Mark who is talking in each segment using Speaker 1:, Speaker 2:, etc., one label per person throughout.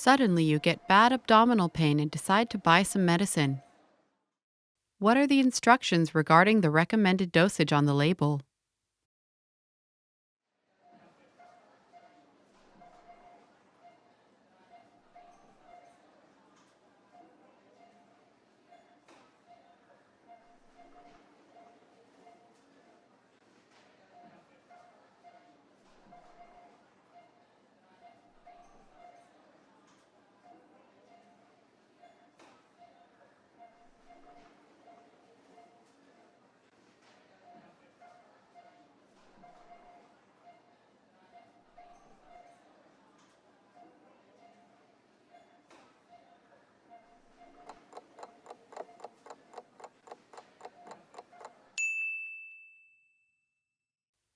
Speaker 1: Suddenly, you get bad abdominal pain and decide to buy some medicine. What are the instructions regarding the recommended dosage on the label?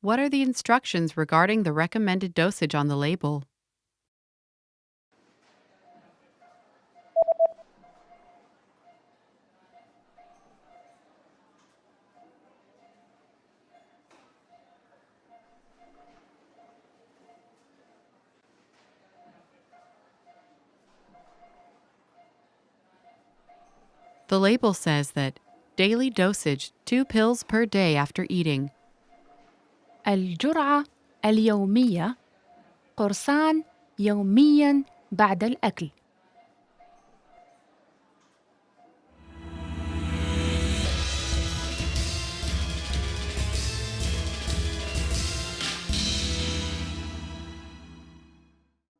Speaker 1: What are the instructions regarding the recommended dosage on the label? The label says that daily dosage 2 pills per day after eating.
Speaker 2: الجرعة اليومية قرصان يومياً بعد الأكل.